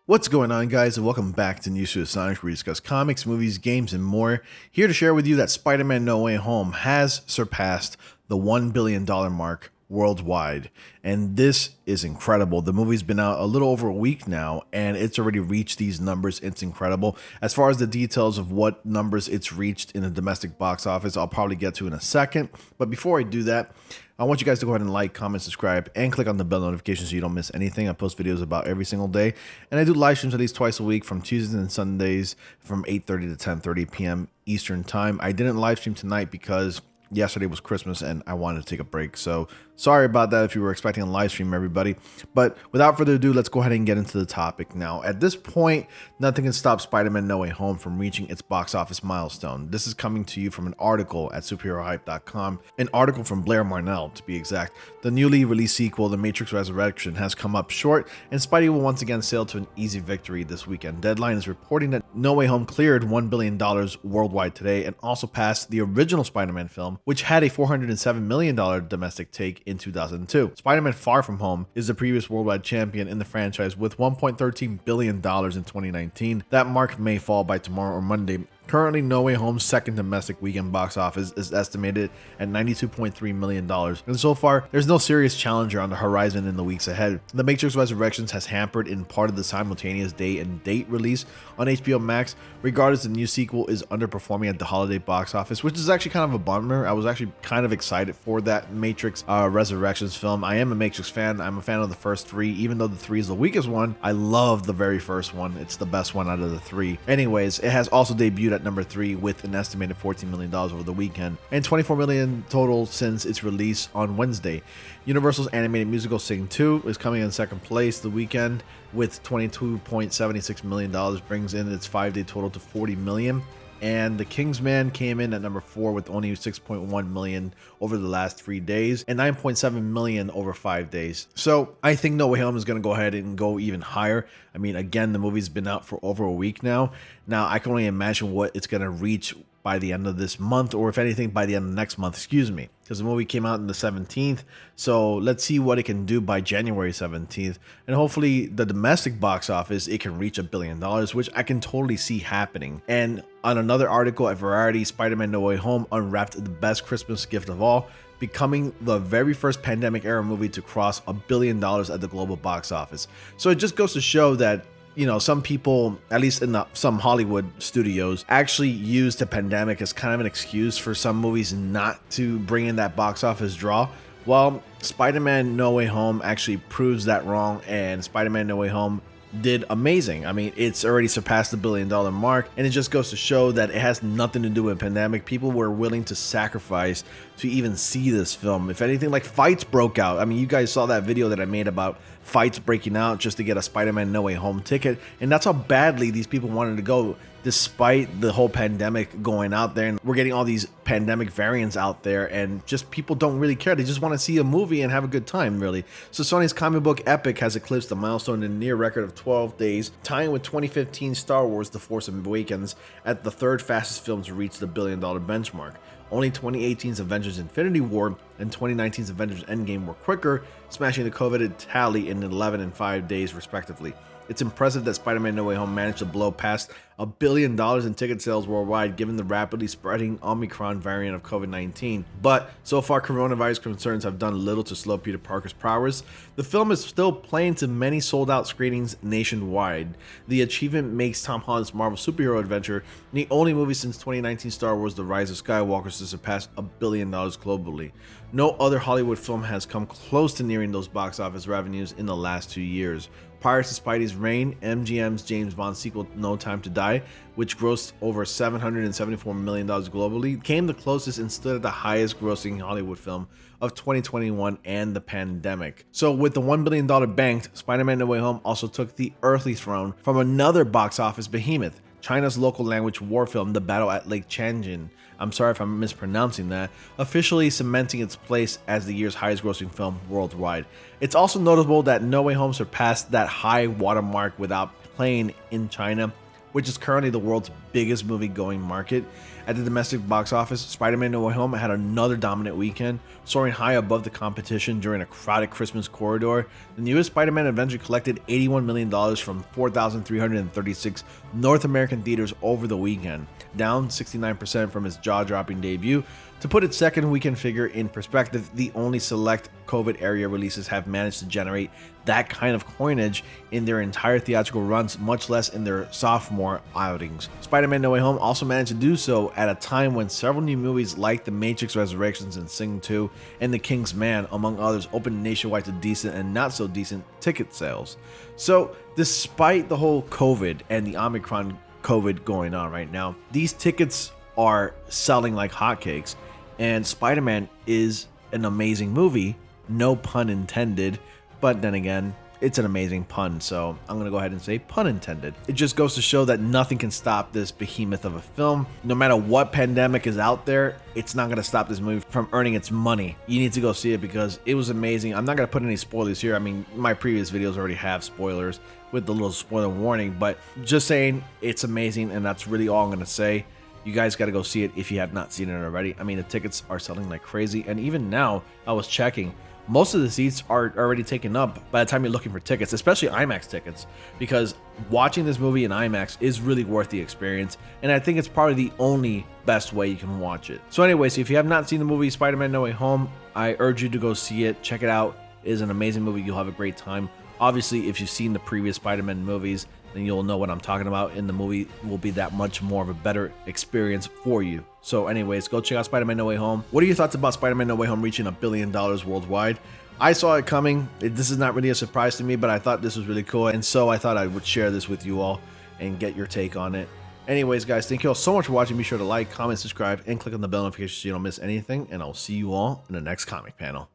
What's going on, guys, and welcome back to News to Sonic, where we discuss comics, movies, games, and more. Here to share with you that Spider-Man No Way Home has surpassed the $1 billion mark worldwide, and this is incredible. The movie's been out a little over a week now, and it's already reached these numbers. It's incredible. As far as the details of what numbers it's reached in the domestic box office, I'll probably get to in a second. But before I do that, I want you guys to go ahead and like, comment, subscribe, and click on the bell notification so you don't miss anything. I post videos about every single day, and I do live streams at least twice a week from Tuesdays and Sundays from 8:30 to 10:30 p.m. Eastern time. I didn't live stream tonight because yesterday was Christmas and I wanted to take a break. So sorry about that if you were expecting a live stream, everybody. But without further ado, let's go ahead and get into the topic now. At this point, nothing can stop Spider-Man No Way Home from reaching its box office milestone. This is coming to you from an article at superherohype.com, an article from Blair Marnell to be exact. The newly released sequel, The Matrix Resurrection, has come up short, and Spidey will once again sail to an easy victory this weekend. Deadline is reporting that No Way Home cleared $1 billion worldwide today and also passed the original Spider-Man film, which had a $407 million domestic take in 2002. Spider-Man Far From Home is the previous worldwide champion in the franchise with $1.13 billion in 2019. That mark may fall by tomorrow or Monday. Currently, No Way Home's second domestic weekend box office is estimated at $92.3 million. And so far, there's no serious challenger on the horizon in the weeks ahead. The Matrix Resurrections has hampered in part of the simultaneous day and date release on HBO Max. Regardless, the new sequel is underperforming at the holiday box office, which is actually kind of a bummer. I was actually kind of excited for that Matrix Resurrections film. I am a Matrix fan. I'm a fan of the first three, even though the 3 is the weakest one. I love the very first one. It's the best one out of the 3. Anyways, it has also debuted at number 3 with an estimated $14 million over the weekend and $24 million total since its release on Wednesday. Universal's animated musical Sing 2 is coming in second place the weekend with $22.76 million, brings in its 5-day total to $40 million. And The Kingsman came in at number 4 with only 6.1 million over the last 3 days and 9.7 million over 5 days. So I think No Way Home is going to go ahead and go even higher. I mean, again, the movie's been out for over a week now. Now, I can only imagine what it's going to reach by the end of this month, or if anything, by the end of next month, because the movie came out on the 17th. So let's see what it can do by January 17th. And hopefully the domestic box office, it can reach $1 billion, which I can totally see happening. And on another article at Variety, Spider-Man No Way Home unwrapped the best Christmas gift of all, becoming the very first pandemic era movie to cross $1 billion at the global box office. So it just goes to show that, you know, some people, at least in some Hollywood studios, actually use the pandemic as kind of an excuse for some movies not to bring in that box office draw. Well, Spider-Man No Way Home actually proves that wrong, and Spider-Man No Way Home did amazing. I mean, it's already surpassed the $1 billion mark, and it just goes to show that it has nothing to do with pandemic. People were willing to sacrifice to even see this film. If anything, like, fights broke out. I mean, you guys saw that video that I made about fights breaking out just to get a Spider-Man No Way Home ticket, and that's how badly these people wanted to go, despite the whole pandemic going out there. And we're getting all these pandemic variants out there, and just people don't really care. They just want to see a movie and have a good time, really. So Sony's comic book Epic has eclipsed the milestone in a near record of 12 days, tying with 2015 Star Wars The Force Awakens at the third fastest film to reach the $1 billion benchmark. Only 2018's Avengers Infinity War and 2019's Avengers Endgame were quicker, smashing the coveted tally in 11 and 5 days respectively. It's impressive that Spider-Man No Way Home managed to blow past $1 billion in ticket sales worldwide given the rapidly spreading Omicron variant of COVID-19. But so far, coronavirus concerns have done little to slow Peter Parker's prowess. The film is still playing to many sold-out screenings nationwide. The achievement makes Tom Holland's Marvel superhero adventure the only movie since 2019 Star Wars The Rise of Skywalker to surpass $1 billion globally. No other Hollywood film has come close to nearing those box office revenues in the last 2 years. Prior to Spidey's reign, MGM's James Bond sequel No Time to Die, which grossed over $774 million globally, came the closest and stood at the highest grossing Hollywood film of 2021 and the pandemic. So with the $1 billion banked, Spider-Man No Way Home also took the earthly throne from another box office behemoth, China's local language war film The Battle at Lake Changjin, I'm sorry if I'm mispronouncing that, officially cementing its place as the year's highest grossing film worldwide. It's also notable that No Way Home surpassed that high watermark without playing in China which is currently the world's biggest movie-going market. At the domestic box office, Spider-Man No Way Home had another dominant weekend, soaring high above the competition during a crowded Christmas corridor. The newest Spider-Man adventure collected $81 million from 4,336 North American theaters over the weekend, down 69% from its jaw-dropping debut. To put its second weekend figure in perspective, the only select COVID-area releases have managed to generate that kind of coinage in their entire theatrical runs, much less in their sophomore outings. Spider-Man No Way Home also managed to do so at a time when several new movies like The Matrix Resurrections and Sing 2 and The King's Man, among others, opened nationwide to decent and not so decent ticket sales. So despite the whole COVID and the Omicron COVID going on right now, these tickets are selling like hotcakes, and Spider-Man is an amazing movie, no pun intended, but then again, it's an amazing pun, so I'm gonna go ahead and say pun intended. It just goes to show that nothing can stop this behemoth of a film. No matter what pandemic is out there, it's not gonna stop this movie from earning its money. You need to go see it because it was amazing. I'm not gonna put any spoilers here. I mean, my previous videos already have spoilers with the little spoiler warning, but just saying it's amazing, and that's really all I'm gonna say. You guys got to go see it if you have not seen it already. I mean, the tickets are selling like crazy, and even now, I was checking, most of the seats are already taken up by the time you're looking for tickets, especially IMAX tickets, because watching this movie in IMAX is really worth the experience, and I think it's probably the only best way you can watch it. So anyways, if you have not seen the movie Spider-Man No Way Home, I urge you to go see it. Check it out. It is an amazing movie. You'll have a great time. Obviously, if you've seen the previous Spider-Man movies, then you'll know what I'm talking about, and the movie will be that much more of a better experience for you. So anyways, go check out Spider-Man No Way Home. What are your thoughts about Spider-Man No Way Home reaching $1 billion worldwide? I saw it coming. This is not really a surprise to me, but I thought this was really cool, and so I thought I would share this with you all and get your take on it. Anyways, guys, thank you all so much for watching. Be sure to like, comment, subscribe, and click on the bell notification so you don't miss anything, and I'll see you all in the next comic panel.